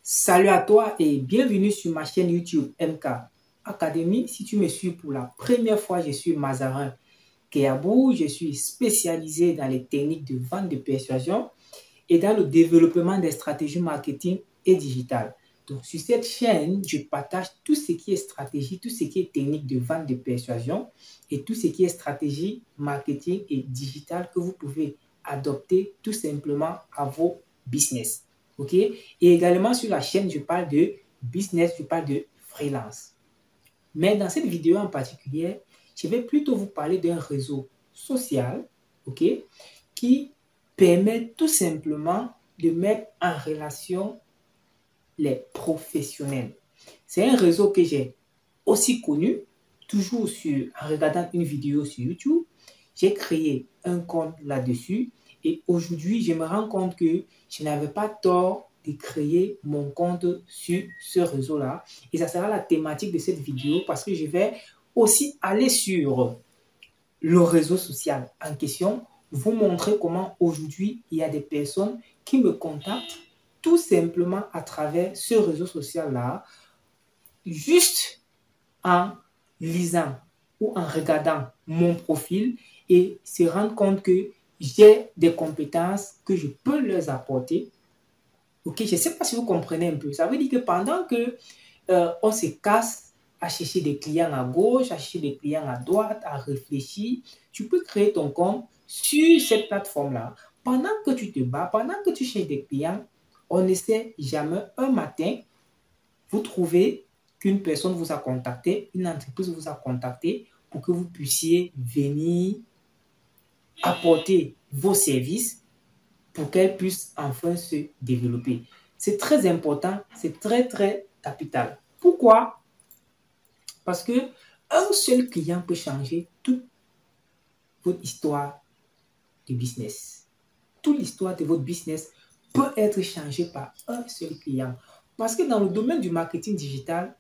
Salut à toi et bienvenue sur ma chaîne YouTube MK Academy. Si tu me suis pour la première fois, je suis Mazarin Keyabou. Je suis spécialisé dans les techniques de vente de persuasion et dans le développement des stratégies marketing et digitales. Donc, sur cette chaîne, je partage tout ce qui est stratégie, tout ce qui est technique de vente de persuasion et tout ce qui est stratégie marketing et digitale que vous pouvez adopter tout simplement à vos business. OK? Et également sur la chaîne, je parle de business, je parle de freelance. Mais dans cette vidéo en particulier, je vais plutôt vous parler d'un réseau social, OK, qui permet tout simplement de mettre en relation les professionnels. C'est un réseau que j'ai aussi connu, toujours en regardant une vidéo sur YouTube. J'ai créé un compte là-dessus et aujourd'hui, je me rends compte que je n'avais pas tort de créer mon compte sur ce réseau-là. Et ça sera la thématique de cette vidéo parce que je vais aussi aller sur le réseau social en question, vous montrer comment aujourd'hui, il y a des personnes qui me contactent tout simplement à travers ce réseau social-là, juste en lisant ou en regardant mon profil et se rendre compte que j'ai des compétences que je peux leur apporter. Ok, je ne sais pas si vous comprenez un peu. Ça veut dire que pendant que on se casse à chercher des clients à gauche, à chercher des clients à droite, à réfléchir, tu peux créer ton compte sur cette plateforme-là. Pendant que tu te bats, pendant que tu cherches des clients, on ne sait jamais, un matin, vous trouvez qu'une personne vous a contacté, une entreprise vous a contacté pour que vous puissiez venir apporter vos services pour qu'elle puisse enfin se développer. C'est très important, c'est très capital. Pourquoi? Parce que un seul client peut changer toute votre histoire de business. Toute l'histoire de votre business peut être changée par un seul client. Parce que dans le domaine du marketing digital,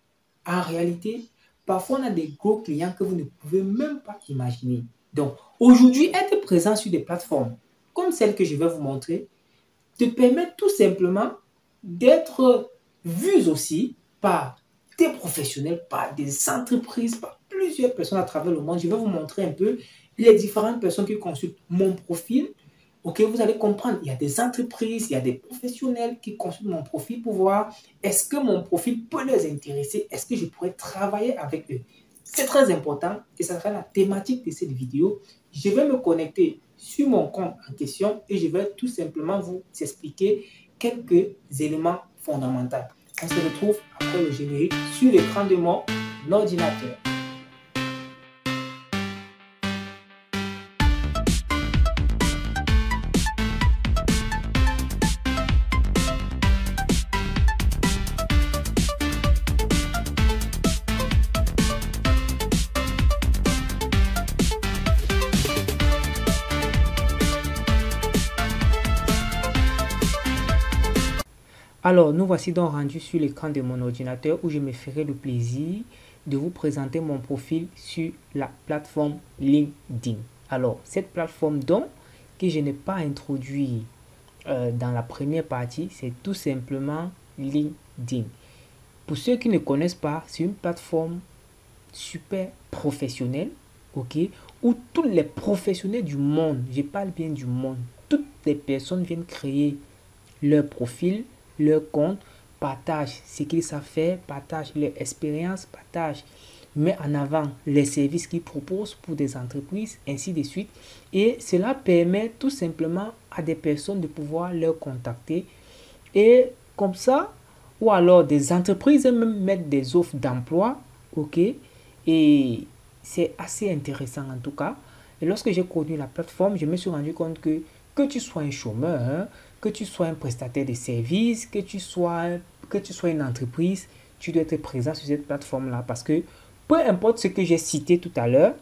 en réalité, parfois on a des gros clients que vous ne pouvez même pas imaginer. Donc, aujourd'hui, être présent sur des plateformes comme celle que je vais vous montrer te permet tout simplement d'être vu aussi par des professionnels, par des entreprises, par plusieurs personnes à travers le monde. Je vais vous montrer un peu les différentes personnes qui consultent mon profil. Ok, vous allez comprendre, il y a des entreprises, il y a des professionnels qui consultent mon profil pour voir est-ce que mon profil peut les intéresser, est-ce que je pourrais travailler avec eux. C'est très important et ça sera la thématique de cette vidéo. Je vais me connecter sur mon compte en question et je vais tout simplement vous expliquer quelques éléments fondamentaux. On se retrouve après le générique sur l'écran de mon ordinateur. Alors, nous voici donc rendus sur l'écran de mon ordinateur où je me ferai le plaisir de vous présenter mon profil sur la plateforme LinkedIn. Alors, cette plateforme donc que je n'ai pas introduit dans la première partie, c'est tout simplement LinkedIn. Pour ceux qui ne connaissent pas, c'est une plateforme super professionnelle, ok, où tous les professionnels du monde, je parle bien du monde, toutes les personnes viennent créer leur profil, leur compte, partagent ce qu'ils savent faire, partagent leur expérience, partagent, met en avant les services qu'ils proposent pour des entreprises, ainsi de suite. Et cela permet tout simplement à des personnes de pouvoir leur contacter. Et comme ça, ou alors des entreprises même mettent des offres d'emploi, ok. Et c'est assez intéressant en tout cas. Et lorsque j'ai connu la plateforme, je me suis rendu compte que tu sois un chômeur, que tu sois un prestataire de services, que tu sois une entreprise, tu dois être présent sur cette plateforme-là. Parce que peu importe ce que j'ai cité tout à l'heure,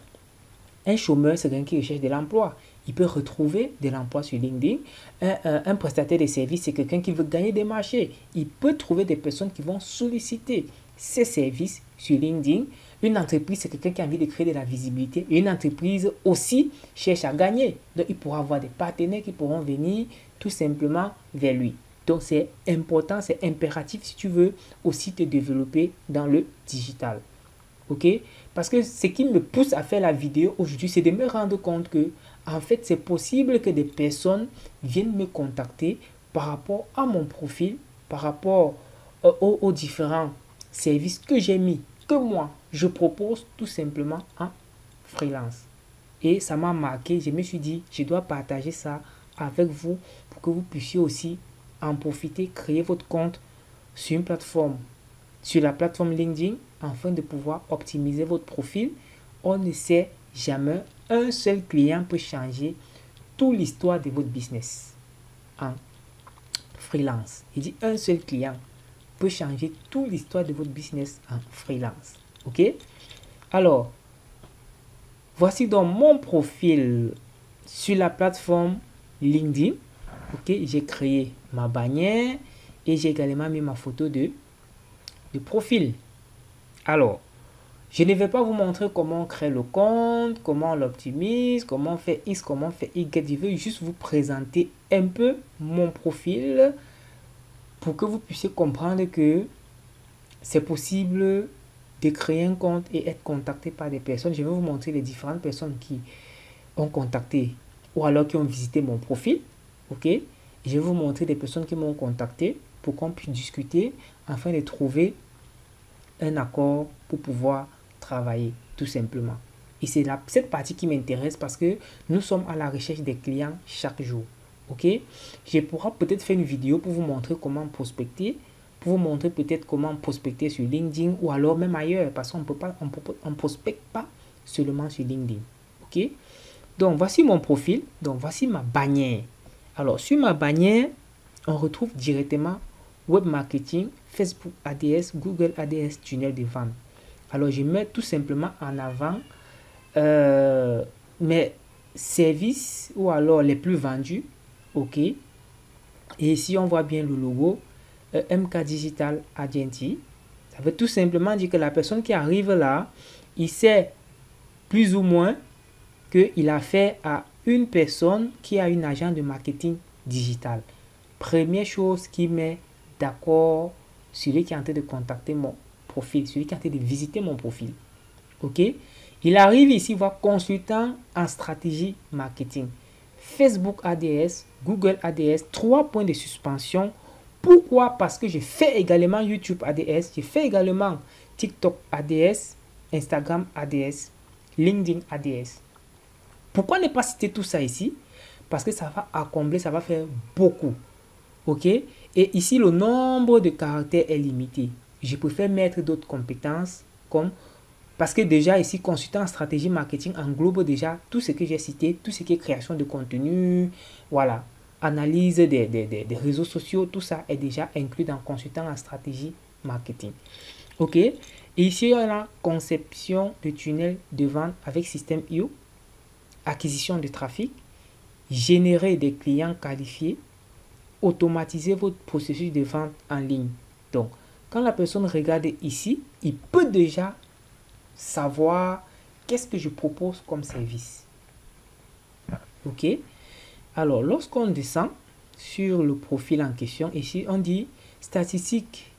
un chômeur, c'est quelqu'un qui recherche de l'emploi. Il peut retrouver de l'emploi sur LinkedIn. Un prestataire de services, c'est quelqu'un qui veut gagner des marchés. Il peut trouver des personnes qui vont solliciter ses services sur LinkedIn. Une entreprise, c'est quelqu'un qui a envie de créer de la visibilité. Et une entreprise aussi cherche à gagner. Donc, il pourra avoir des partenaires qui pourront venir tout simplement vers lui. Donc, c'est important, c'est impératif si tu veux aussi te développer dans le digital. Ok? Parce que ce qui me pousse à faire la vidéo aujourd'hui, c'est de me rendre compte que, en fait, c'est possible que des personnes viennent me contacter par rapport à mon profil, par rapport aux différents services que j'ai mis, que moi, je propose tout simplement en freelance. Et ça m'a marqué, je me suis dit, je dois partager ça avec vous pour que vous puissiez aussi en profiter, créer votre compte sur une plateforme, sur la plateforme LinkedIn, afin de pouvoir optimiser votre profil. On ne sait jamais, un seul client peut changer toute l'histoire de votre business en freelance. Il dit un seul client peut changer toute l'histoire de votre business en freelance. Ok? Alors, voici donc mon profil sur la plateforme LinkedIn. Ok, j'ai créé ma bannière et j'ai également mis ma photo de profil. Alors, je ne vais pas vous montrer comment on crée le compte, comment on l'optimise, comment on fait X, comment on fait Y. Je vais juste vous présenter un peu mon profil pour que vous puissiez comprendre que c'est possible de créer un compte et être contacté par des personnes. Je vais vous montrer les différentes personnes qui ont contacté ou alors qui ont visité mon profil. Ok? Je vais vous montrer des personnes qui m'ont contacté pour qu'on puisse discuter afin de trouver un accord pour pouvoir travailler tout simplement. Et c'est cette partie qui m'intéresse parce que nous sommes à la recherche des clients chaque jour. Ok? Je pourrais peut-être faire une vidéo pour vous montrer comment prospecter, pour vous montrer peut-être comment prospecter sur LinkedIn ou alors même ailleurs parce qu'on ne prospecte pas seulement sur LinkedIn. Ok? Donc voici mon profil, donc voici ma bannière. Alors sur ma bannière, on retrouve directement Web Marketing, Facebook ADS, Google ADS, tunnel de vente. Alors je mets tout simplement en avant mes services ou alors les plus vendus. Ok. Et ici on voit bien le logo MK Digital Agency. Ça veut tout simplement dire que la personne qui arrive là, il sait plus ou moins qu'il a fait à une personne qui a une agence de marketing digital. Première chose qui met d'accord celui qui est en train de contacter mon profil, celui qui est en train de visiter mon profil. Ok? Il arrive ici, voir consultant en stratégie marketing. Facebook ADS, Google ADS, 3 points de suspension. Pourquoi? Parce que je fais également YouTube ADS, je fais également TikTok ADS, Instagram ADS, LinkedIn ADS. Pourquoi ne pas citer tout ça ici? Parce que ça va accombler, ça va faire beaucoup. Ok? Et ici, le nombre de caractères est limité. Je préfère mettre d'autres compétences comme... Parce que déjà ici, consultant en stratégie marketing englobe déjà tout ce que j'ai cité, tout ce qui est création de contenu, voilà, analyse des réseaux sociaux, tout ça est déjà inclus dans consultant en stratégie marketing. Ok? Et ici, il y a la conception de tunnel de vente avec système IO, acquisition de trafic, générer des clients qualifiés, automatiser votre processus de vente en ligne. Donc, quand la personne regarde ici, il peut déjà savoir qu'est-ce que je propose comme service. Ok? Alors, lorsqu'on descend sur le profil en question, ici, on dit statistique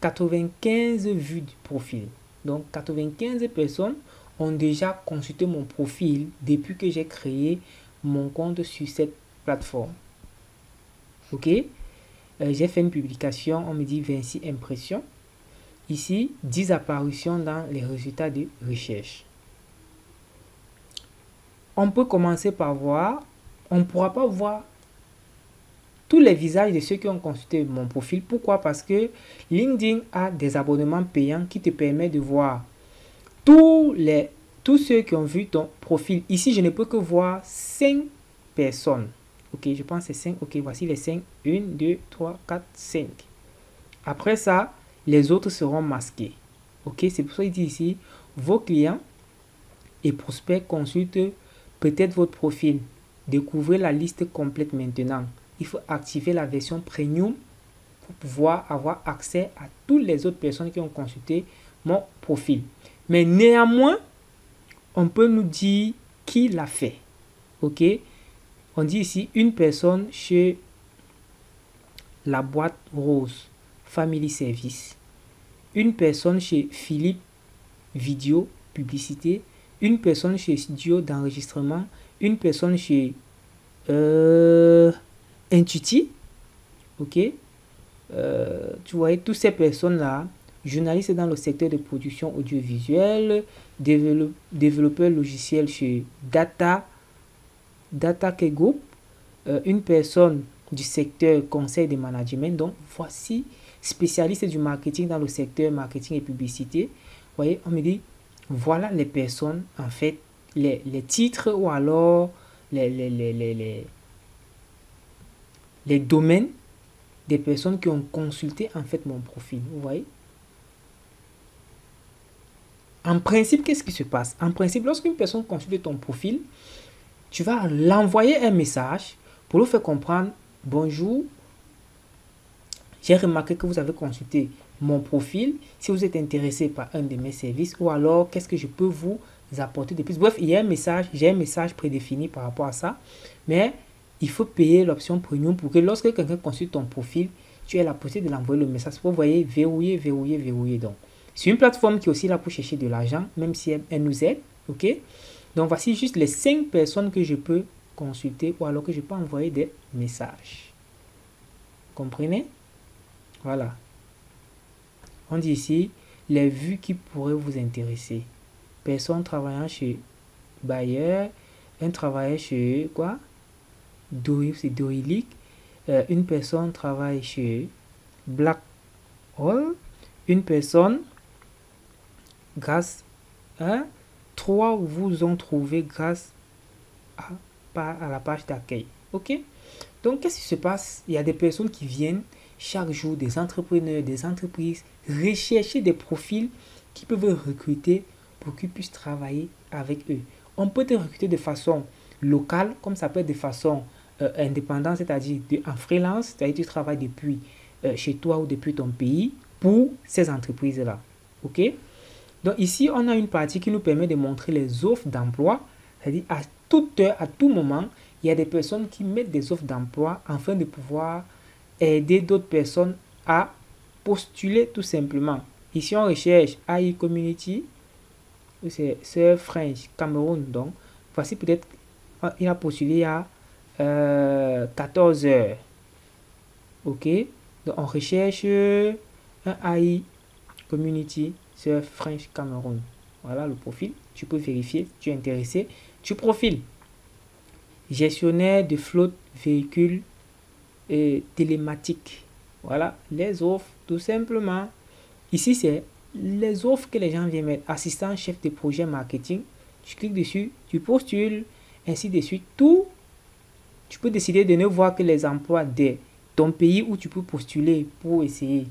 95 vues du profil. Donc, 95 personnes ont déjà consulté mon profil depuis que j'ai créé mon compte sur cette plateforme. Ok? J'ai fait une publication, on me dit 26 impressions. Ici, 10 apparitions dans les résultats de recherche. On peut commencer par voir, on ne pourra pas voir tous les visages de ceux qui ont consulté mon profil. Pourquoi? Parce que LinkedIn a des abonnements payants qui te permettent de voir tous ceux qui ont vu ton profil. Ici, je ne peux que voir 5 personnes. Ok, je pense que c'est 5. Ok, voici les 5. 1, 2, 3, 4, 5. Après ça, les autres seront masqués. Ok, c'est pour ça qu'il dit ici, vos clients et prospects consultent peut-être votre profil. Découvrez la liste complète maintenant. Il faut activer la version premium pour pouvoir avoir accès à toutes les autres personnes qui ont consulté mon profil. Mais néanmoins, on peut nous dire qui l'a fait. Ok, on dit ici une personne chez La Boîte Rose Family Service, une personne chez Philippe Vidéo Publicité, une personne chez Studio d'enregistrement, une personne chez Intuiti, ok. Tu vois, toutes ces personnes-là, journalistes dans le secteur de production audiovisuelle, développeur logiciel chez Data Group, une personne du secteur conseil de management. Donc, voici spécialiste du marketing dans le secteur marketing et publicité. Vous voyez, on me dit, voilà les personnes, en fait, les titres ou alors les domaines des personnes qui ont consulté en fait mon profil. Vous voyez? En principe, qu'est-ce qui se passe? En principe, lorsqu'une personne consulte ton profil, tu vas l'envoyer un message pour lui faire comprendre, bonjour, j'ai remarqué que vous avez consulté mon profil. Si vous êtes intéressé par un de mes services, ou alors qu'est-ce que je peux vous apporter de plus. Bref, il y a un message, j'ai un message prédéfini par rapport à ça, mais il faut payer l'option premium pour que lorsque quelqu'un consulte ton profil, tu aies la possibilité de l'envoyer le message. Vous voyez, verrouiller. Donc, c'est une plateforme qui est aussi là pour chercher de l'argent, même si elle nous aide, ok? Donc, voici juste les 5 personnes que je peux consulter ou alors que je peux envoyer des messages. Comprenez? Voilà. On dit ici, les vues qui pourraient vous intéresser. Personne travaillant chez Bayer, un travailleur chez quoi? C'est Doilic. Une personne travaille chez Black Hole. Une personne, grâce à 3 vous ont trouvé grâce à la page d'accueil. Ok? Donc, qu'est-ce qui se passe? Il y a des personnes qui viennent chaque jour, des entrepreneurs, des entreprises, rechercher des profils qui peuvent recruter pour qu'ils puissent travailler avec eux. On peut te recruter de façon locale, comme ça peut être de façon indépendante, c'est-à-dire en freelance, c'est-à-dire tu travailles depuis chez toi ou depuis ton pays pour ces entreprises-là. Ok? Donc ici, on a une partie qui nous permet de montrer les offres d'emploi, c'est-à-dire à toute heure, à tout moment, il y a des personnes qui mettent des offres d'emploi afin de pouvoir aider d'autres personnes à postuler tout simplement. Ici, on recherche AI Community, c'est French Cameroun. Donc, voici peut-être, il a postulé à 14 heures. Ok, donc on recherche un AI Community sur French Cameroun. Voilà le profil. Tu peux vérifier, tu es intéressé. Tu profiles. Gestionnaire de flotte véhicules et télématique. Voilà les offres tout simplement. Ici, c'est les offres que les gens viennent mettre. Assistant chef de projet marketing. Tu cliques dessus, tu postules, ainsi de suite. Tout, tu peux décider de ne voir que les emplois de ton pays où tu peux postuler pour essayer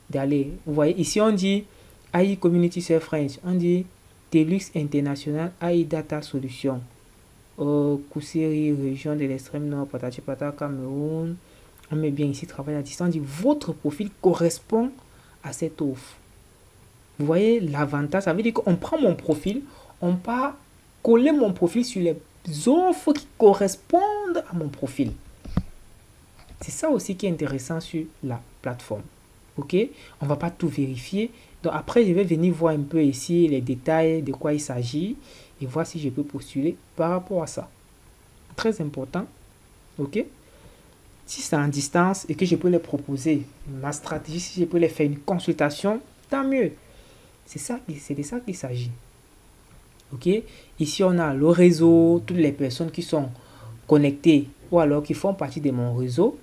d'aller. Vous voyez, ici on dit AI Community sur French. On dit Telux International AI Data Solution. Kousseri, région de l'extrême nord, Patati Pata, Cameroun. On met bien ici travail à distance. On dit votre profil correspond à cette offre. Vous voyez l'avantage, ça veut dire qu'on prend mon profil, on part coller mon profil sur les offres qui correspondent à mon profil. C'est ça aussi qui est intéressant sur la plateforme. Ok, on va pas tout vérifier. Donc après, je vais venir voir un peu ici les détails de quoi il s'agit et voir si je peux postuler par rapport à ça. Très important. Ok. Si c'est en distance et que je peux les proposer ma stratégie, si je peux les faire une consultation, tant mieux. C'est de ça qu'il s'agit. Ok. Ici, on a le réseau, toutes les personnes qui sont connectées ou alors qui font partie de mon réseau.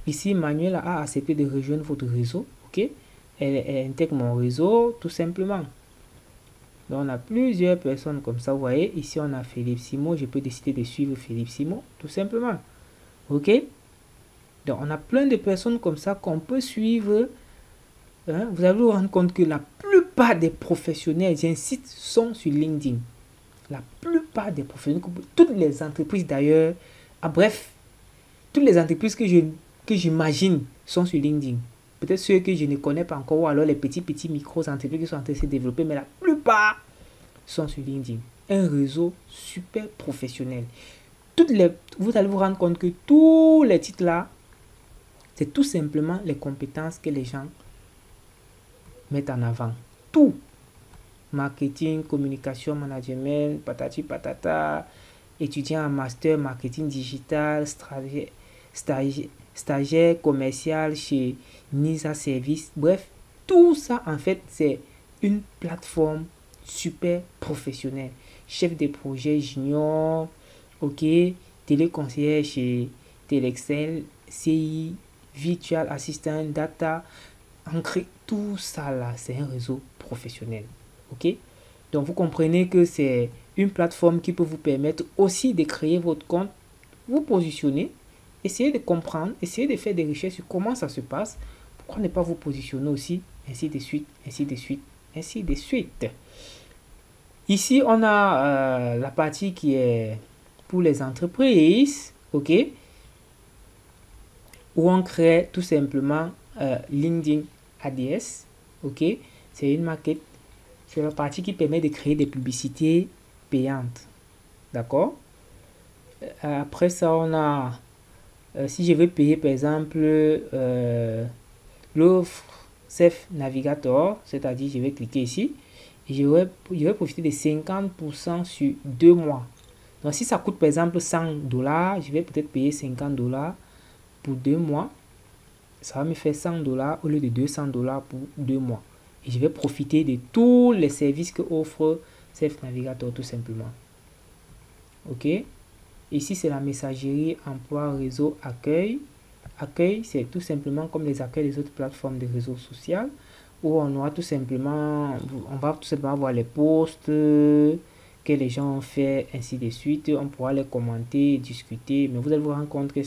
Ici, Manuel a accepté de rejoindre votre réseau. Ok. Elle intègre mon réseau tout simplement. Donc, on a plusieurs personnes comme ça. Vous voyez, ici, on a Philippe Simon. Je peux décider de suivre Philippe Simon tout simplement. Ok. Donc, on a plein de personnes comme ça qu'on peut suivre. Hein? Vous allez vous rendre compte que la plupart des professionnels, j'insiste, sont sur LinkedIn. La plupart des professionnels, toutes les entreprises d'ailleurs, bref, toutes les entreprises que j'imagine sont sur LinkedIn. Peut-être ceux que je ne connais pas encore, ou alors les petits micro-entreprises qui sont en train de se développer, mais la plupart sont sur LinkedIn. Un réseau super professionnel. Vous allez vous rendre compte que tous les titres là C'est tout simplement les compétences que les gens mettent en avant. Tout. Marketing, communication, management, patati patata, étudiant en master, marketing digital, stagiaire commercial chez Nisa Service. Bref, tout ça, en fait, c'est une plateforme super professionnelle. Chef de projet junior, ok, téléconseiller chez Telexel, CI, Virtual Assistant, Data, Ancré, tout ça là, c'est un réseau professionnel. Ok? Donc, vous comprenez que c'est une plateforme qui peut vous permettre aussi de créer votre compte, vous positionner, essayer de comprendre, essayer de faire des recherches sur comment ça se passe, pourquoi ne pas vous positionner aussi, ainsi de suite, ainsi de suite, ainsi de suite. Ici, on a la partie qui est pour les entreprises, ok, où on crée tout simplement LinkedIn ADS, ok, c'est une maquette, c'est la partie qui permet de créer des publicités payantes, d'accord. Après ça, on a, si je veux payer par exemple l'offre Safe Navigator, c'est-à-dire je vais cliquer ici, et je vais profiter de 50% sur 2 mois. Donc si ça coûte par exemple $100, je vais peut-être payer $50 pour 2 mois. Ça va me faire $100 au lieu de $200 pour 2 mois. Et je vais profiter de tous les services que offre Safe Navigator tout simplement. Ok. Ici c'est la messagerie, emploi, réseau, accueil. Accueil, c'est tout simplement comme les accueils des autres plateformes de réseau social, où on va tout simplement voir les posts que les gens ont fait, ainsi de suite. On pourra les commenter, discuter, mais vous allez vous rendre compte que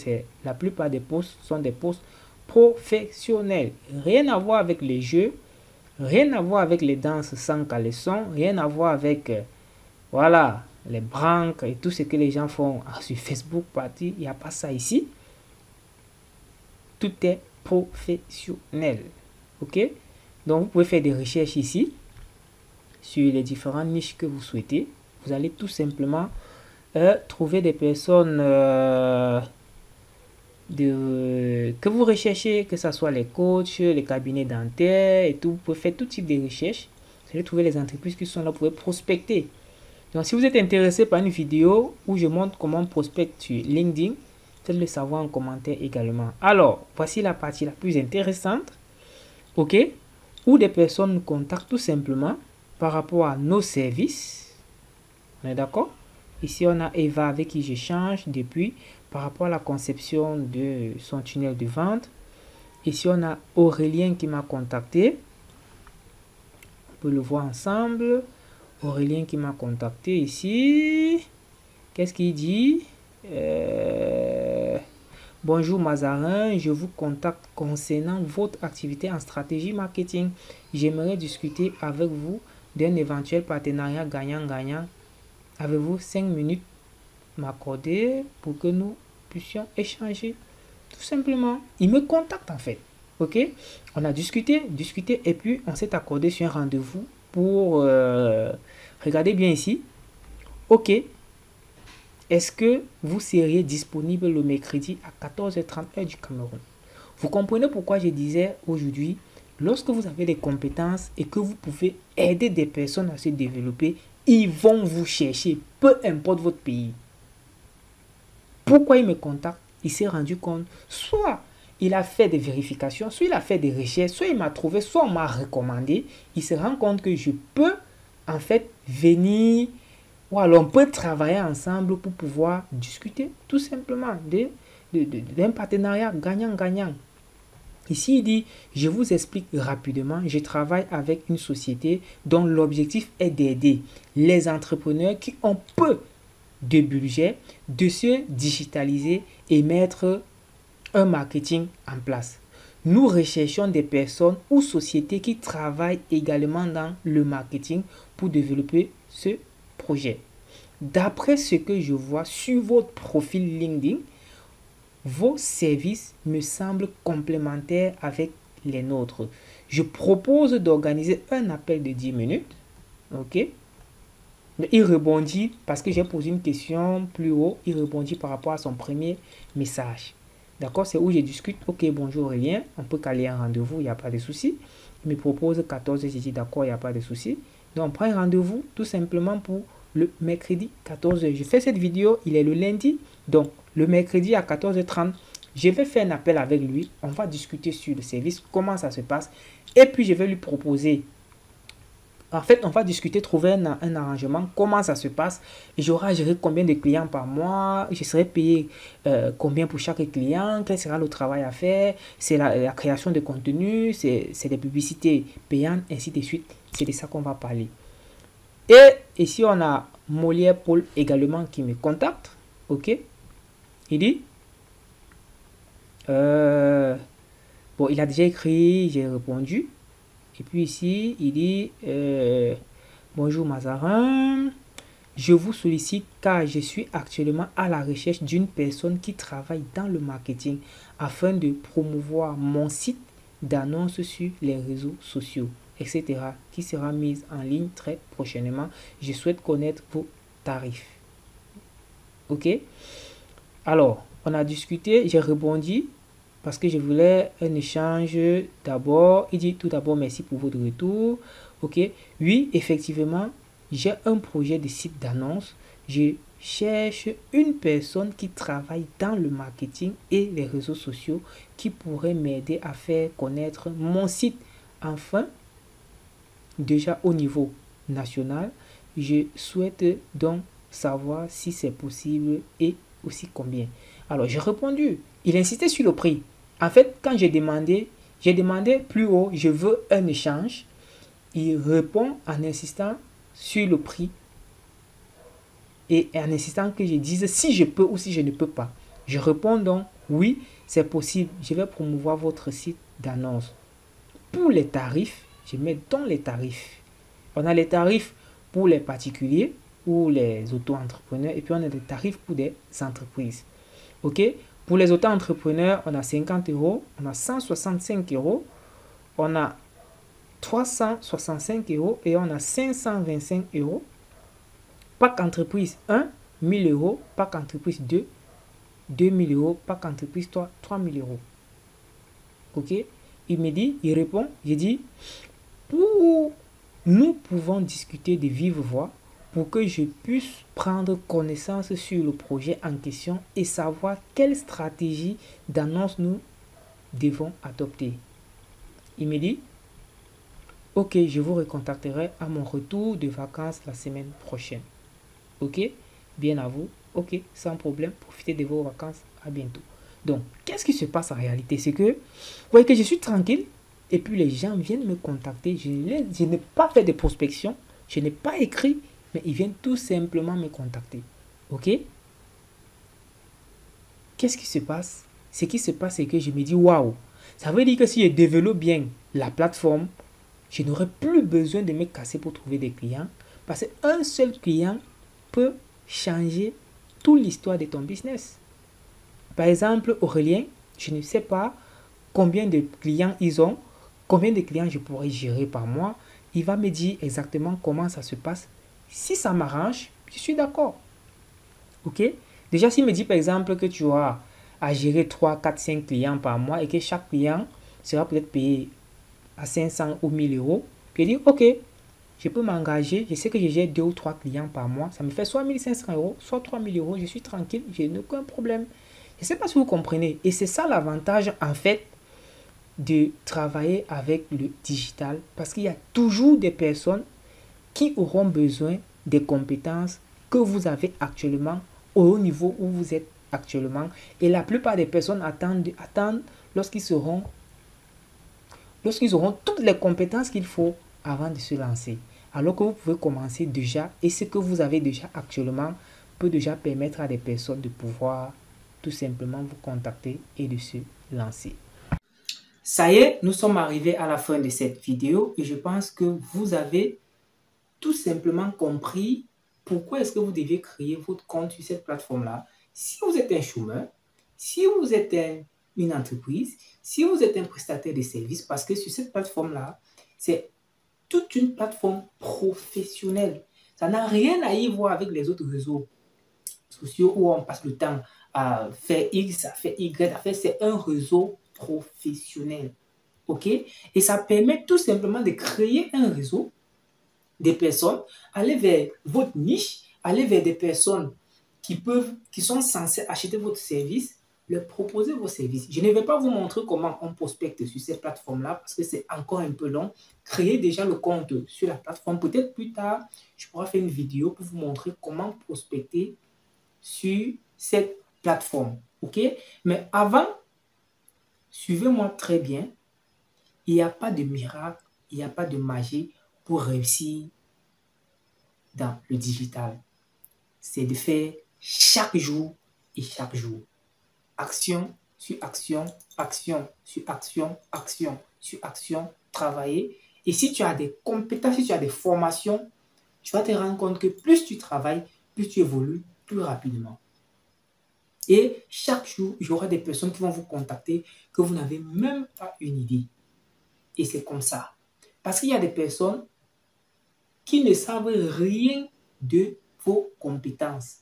la plupart des posts sont des posts professionnels. Rien à voir avec les jeux, rien à voir avec les danses sans caleçon, rien à voir avec voilà, les branques et tout ce que les gens font sur Facebook party. Il n'y a pas ça ici. Tout est professionnel. Ok? Donc, vous pouvez faire des recherches ici sur les différentes niches que vous souhaitez. Vous allez tout simplement trouver des personnes que vous recherchez, que ce soit les coachs, les cabinets dentaires et tout. Vous pouvez faire tout type de recherches. Vous allez trouver les entreprises qui sont là. Vous pouvez prospecter. Donc, si vous êtes intéressé par une vidéo où je montre comment on prospecte sur LinkedIn, faites le savoir en commentaire également. Alors, voici la partie la plus intéressante, ok, où des personnes nous contactent tout simplement par rapport à nos services. On est d'accord? Ici, on a Eva avec qui j'échange depuis par rapport à la conception de son tunnel de vente. Ici, on a Aurélien qui m'a contacté. On peut le voir ensemble. Aurélien qui m'a contacté ici. Qu'est-ce qu'il dit? Bonjour Mazarin, je vous contacte concernant votre activité en stratégie marketing. J'aimerais discuter avec vous d'un éventuel partenariat gagnant-gagnant. Avez-vous 5 minutes m'accorder pour que nous puissions échanger? Tout simplement. Il me contacte en fait. Ok? On a discuté et puis on s'est accordé sur un rendez-vous pour... regardez bien ici. Ok. Est-ce que vous seriez disponible le mercredi à 14h30 heure du Cameroun? Vous comprenez pourquoi je disais aujourd'hui, lorsque vous avez des compétences et que vous pouvez aider des personnes à se développer, ils vont vous chercher, peu importe votre pays. Pourquoi il me contacte? Il s'est rendu compte, soit il a fait des vérifications, soit il a fait des recherches, soit il m'a trouvé, soit on m'a recommandé. Il se rend compte que je peux en fait venir... ou alors on peut travailler ensemble pour pouvoir discuter tout simplement d'un partenariat gagnant-gagnant. Ici, il dit, je vous explique rapidement, je travaille avec une société dont l'objectif est d'aider les entrepreneurs qui ont peu de budget de se digitaliser et mettre un marketing en place. Nous recherchons des personnes ou sociétés qui travaillent également dans le marketing pour développer ce projet. D'après ce que je vois sur votre profil LinkedIn, vos services me semblent complémentaires avec les nôtres. Je propose d'organiser un appel de 10 minutes. Ok? Mais il rebondit parce que j'ai posé une question plus haut. Il rebondit par rapport à son premier message. D'accord, c'est où je discute. Ok, bonjour Aurélien, on peut caler un rendez-vous, il n'y a pas de souci. Il me propose 14, j'ai dit d'accord, il n'y a pas de souci. Donc, on prend un rendez-vous tout simplement pour le mercredi 14h. Je fais cette vidéo, il est le lundi. Donc, le mercredi à 14h30, je vais faire un appel avec lui. On va discuter sur le service, comment ça se passe. Et puis, je vais lui proposer. En fait, on va discuter, trouver un arrangement, comment ça se passe. J'aurai à gérer combien de clients par mois, je serai payé combien pour chaque client, quel sera le travail à faire, c'est la création de contenu, c'est des publicités payantes, ainsi de suite. C'est de ça qu'on va parler. Et ici, on a Molière Paul également qui me contacte. Ok. Il dit, bon, il a déjà écrit, j'ai répondu. Et puis ici, il dit, bonjour Mazarin, je vous sollicite car je suis actuellement à la recherche d'une personne qui travaille dans le marketing afin de promouvoir mon site d'annonce sur les réseaux sociaux, etc. qui sera mise en ligne très prochainement. Je souhaite connaître vos tarifs. Ok? Alors, on a discuté, j'ai rebondi parce que je voulais un échange d'abord. Il dit tout d'abord merci pour votre retour. Ok, oui, effectivement, j'ai un projet de site d'annonce. Je cherche une personne qui travaille dans le marketing et les réseaux sociaux qui pourrait m'aider à faire connaître mon site. Enfin, déjà au niveau national, je souhaite donc savoir si c'est possible et aussi combien. Alors, j'ai répondu. Il insistait sur le prix. En fait, quand j'ai demandé plus haut, je veux un échange. Il répond en insistant sur le prix et en insistant que je dise si je peux ou si je ne peux pas. Je réponds donc oui, c'est possible. Je vais promouvoir votre site d'annonce. Pour les tarifs, je mets dans les tarifs. On a les tarifs pour les particuliers ou les auto-entrepreneurs et puis on a des tarifs pour des entreprises. Ok? Pour les auto-entrepreneurs, on a 50 euros, on a 165 euros, on a 365 euros et on a 525 euros. Pack entreprise 1, 1000 euros. Pack entreprise 2, 2000 euros. Pack entreprise 3, 3000 euros. Ok? Il me dit, il répond, j'ai dit, nous pouvons discuter de vive voix pour que je puisse prendre connaissance sur le projet en question et savoir quelle stratégie d'annonce nous devons adopter. Il me dit, ok, je vous recontacterai à mon retour de vacances la semaine prochaine. Ok, bien à vous. Ok, sans problème, profitez de vos vacances. À bientôt. Donc, qu'est-ce qui se passe en réalité? C'est que, vous voyez que je suis tranquille et puis les gens viennent me contacter. Je n'ai pas fait de prospection, je n'ai pas écrit, mais ils viennent tout simplement me contacter. Ok? Qu'est-ce qui se passe? Ce qui se passe, c'est que je me dis, waouh, ça veut dire que si je développe bien la plateforme, je n'aurai plus besoin de me casser pour trouver des clients. Parce qu'un seul client peut changer toute l'histoire de ton business. Par exemple, Aurélien, je ne sais pas combien de clients ils ont, combien de clients je pourrais gérer par mois. Il va me dire exactement comment ça se passe. Si ça m'arrange, je suis d'accord. Ok? Déjà, s'il me dit par exemple que tu auras à gérer 3, 4, 5 clients par mois et que chaque client sera peut-être payé à 500 ou 1000 euros, puis il dit ok, je peux m'engager, je sais que je gère 2 ou 3 clients par mois, ça me fait soit 1500 euros, soit 3000 euros, je suis tranquille, je n'ai aucun problème. Je ne sais pas si vous comprenez. Et c'est ça l'avantage en fait de travailler avec le digital. Parce qu'il y a toujours des personnes qui auront besoin des compétences que vous avez actuellement au niveau où vous êtes actuellement. Et la plupart des personnes attendent lorsqu'ils auront toutes les compétences qu'il faut avant de se lancer. Alors que vous pouvez commencer déjà et ce que vous avez déjà actuellement peut déjà permettre à des personnes de pouvoir tout simplement vous contacter et de se lancer. Ça y est, nous sommes arrivés à la fin de cette vidéo et je pense que vous avez tout simplement compris pourquoi est-ce que vous devez créer votre compte sur cette plateforme-là. Si vous êtes un chômeur, si vous êtes une entreprise, si vous êtes un prestataire de services, parce que sur cette plateforme-là, c'est toute une plateforme professionnelle. Ça n'a rien à y voir avec les autres réseaux sociaux où on passe le temps à faire X, à faire Y, à faire, c'est un réseau professionnel. OK? Et ça permet tout simplement de créer un réseau des personnes, aller vers votre niche, aller vers des personnes qui sont censées acheter votre service, leur proposer vos services. Je ne vais pas vous montrer comment on prospecte sur ces plateformes-là parce que c'est encore un peu long. Créez déjà le compte sur la plateforme. Peut-être plus tard, je pourrai faire une vidéo pour vous montrer comment prospecter sur cette plateforme. OK? Mais avant, suivez-moi très bien. Il n'y a pas de miracle, il n'y a pas de magie pour réussir dans le digital. C'est de faire chaque jour et chaque jour. Action sur action, action sur action, action sur action, travailler. Et si tu as des compétences, si tu as des formations, tu vas te rendre compte que plus tu travailles, plus tu évolues plus rapidement. Et chaque jour, il y aura des personnes qui vont vous contacter que vous n'avez même pas une idée. Et c'est comme ça. Parce qu'il y a des personnes qui ne savent rien de vos compétences.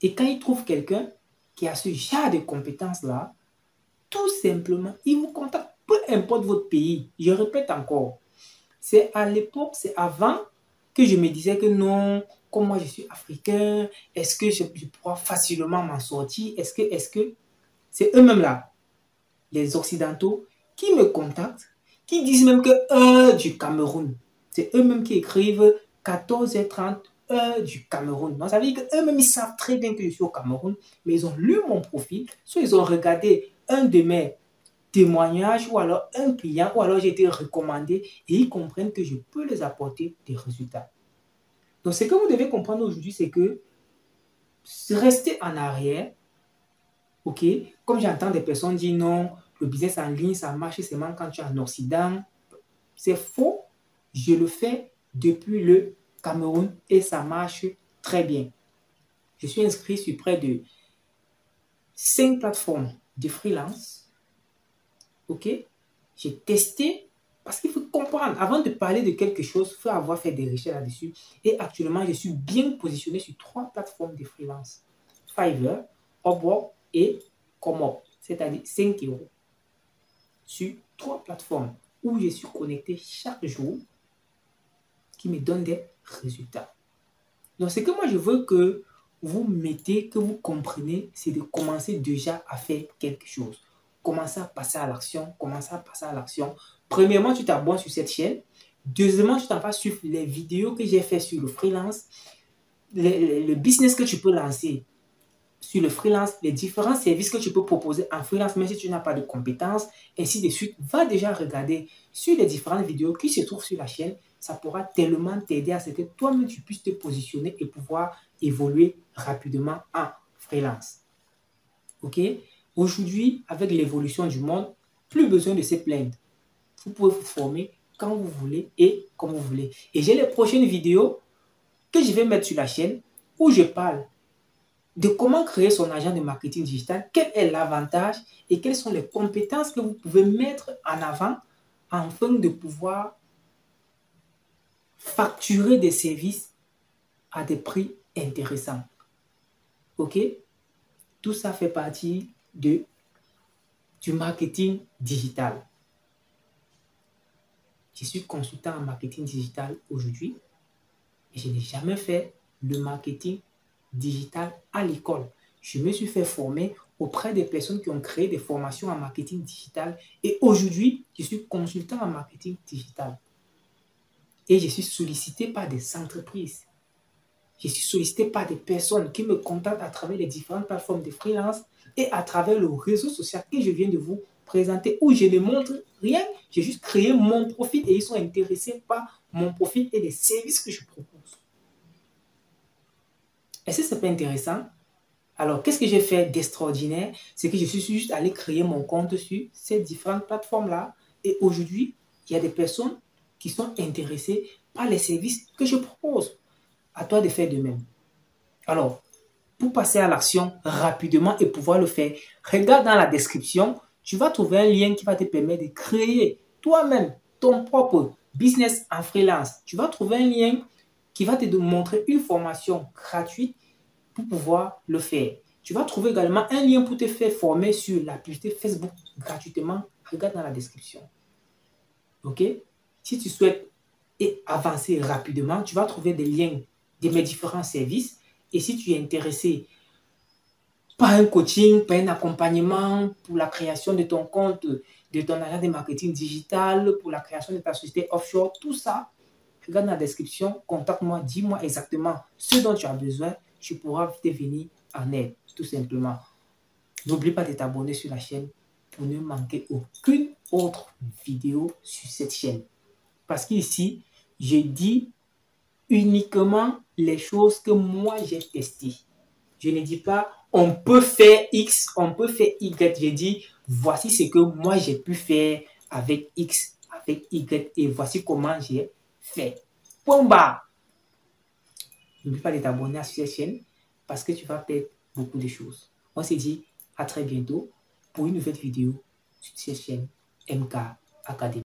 Et quand ils trouvent quelqu'un qui a ce genre de compétences-là, tout simplement, ils vous contactent, peu importe votre pays. Je répète encore, c'est à l'époque, c'est avant que je me disais que non, comme moi je suis africain, est-ce que je pourrais facilement m'en sortir? Est-ce que c'est eux-mêmes là, les Occidentaux, qui me contactent, qui disent même que heure du Cameroun. C'est eux-mêmes qui écrivent 14h30, heure du Cameroun. Donc ça veut dire qu'eux-mêmes, ils savent très bien que je suis au Cameroun, mais ils ont lu mon profil, soit ils ont regardé un de mes témoignages, ou alors un client, ou alors j'ai été recommandé, et ils comprennent que je peux les apporter des résultats. Donc ce que vous devez comprendre aujourd'hui, c'est que rester en arrière, ok, comme j'entends des personnes dire non, le business en ligne, ça marche seulement quand tu es en Occident. C'est faux. Je le fais depuis le Cameroun et ça marche très bien. Je suis inscrit sur près de 5 plateformes de freelance. Ok? J'ai testé parce qu'il faut comprendre. Avant de parler de quelque chose, il faut avoir fait des recherches là-dessus. Et actuellement, je suis bien positionné sur 3 plateformes de freelance. Fiverr, Upwork et Comop, c'est-à-dire 5 euros. Sur 3 plateformes où je suis connecté chaque jour qui me donnent des résultats. Donc, ce que moi, je veux que vous mettez, que vous compreniez, c'est de commencer déjà à faire quelque chose. Commencer à passer à l'action, commencer à passer à l'action. Premièrement, tu t'abonnes sur cette chaîne. Deuxièmement, tu t'en vas suivre les vidéos que j'ai fait sur le freelance, le business que tu peux lancer sur le freelance, les différents services que tu peux proposer en freelance, même si tu n'as pas de compétences, ainsi de suite. Va déjà regarder sur les différentes vidéos qui se trouvent sur la chaîne. Ça pourra tellement t'aider à ce que toi-même tu puisses te positionner et pouvoir évoluer rapidement en freelance. Ok? Aujourd'hui, avec l'évolution du monde, plus besoin de se plaindre. Vous pouvez vous former quand vous voulez et comme vous voulez. Et j'ai les prochaines vidéos que je vais mettre sur la chaîne où je parle de comment créer son agent de marketing digital, quel est l'avantage et quelles sont les compétences que vous pouvez mettre en avant afin de pouvoir facturer des services à des prix intéressants. Ok? Tout ça fait partie du marketing digital. Je suis consultant en marketing digital aujourd'hui et je n'ai jamais fait le marketing digital à l'école. Je me suis fait former auprès des personnes qui ont créé des formations en marketing digital et aujourd'hui, je suis consultant en marketing digital. Et je suis sollicité par des entreprises. Je suis sollicité par des personnes qui me contactent à travers les différentes plateformes de freelance et à travers le réseau social que je viens de vous présenter où je ne montre rien. J'ai juste créé mon profil et ils sont intéressés par mon profil et les services que je propose. Est-ce que ce n'est pas intéressant? Alors, qu'est-ce que j'ai fait d'extraordinaire? C'est que je suis juste allé créer mon compte sur ces différentes plateformes-là. Et aujourd'hui, il y a des personnes qui sont intéressées par les services que je propose. À toi de faire de même. Alors, pour passer à l'action rapidement et pouvoir le faire, regarde dans la description, tu vas trouver un lien qui va te permettre de créer toi-même ton propre business en freelance. Tu vas trouver un lien qui va te montrer une formation gratuite pour pouvoir le faire. Tu vas trouver également un lien pour te faire former sur la publicité Facebook gratuitement. Regarde dans la description. Ok? Si tu souhaites avancer rapidement, tu vas trouver des liens de mes différents services. Et si tu es intéressé par un coaching, par un accompagnement pour la création de ton compte, de ton agence de marketing digital, pour la création de ta société offshore, tout ça, regarde dans la description, contacte-moi, dis-moi exactement ce dont tu as besoin. Tu pourras te venir en aide, tout simplement. N'oublie pas de t'abonner sur la chaîne pour ne manquer aucune autre vidéo sur cette chaîne. Parce qu'ici, je dis uniquement les choses que moi j'ai testées. Je ne dis pas on peut faire X, on peut faire Y. Je dis voici ce que moi j'ai pu faire avec X, avec Y et voici comment j'ai fait. Point barre. N'oublie pas de t'abonner à cette chaîne parce que tu vas perdre beaucoup de choses. On se dit à très bientôt pour une nouvelle vidéo sur cette chaîne MK Academy.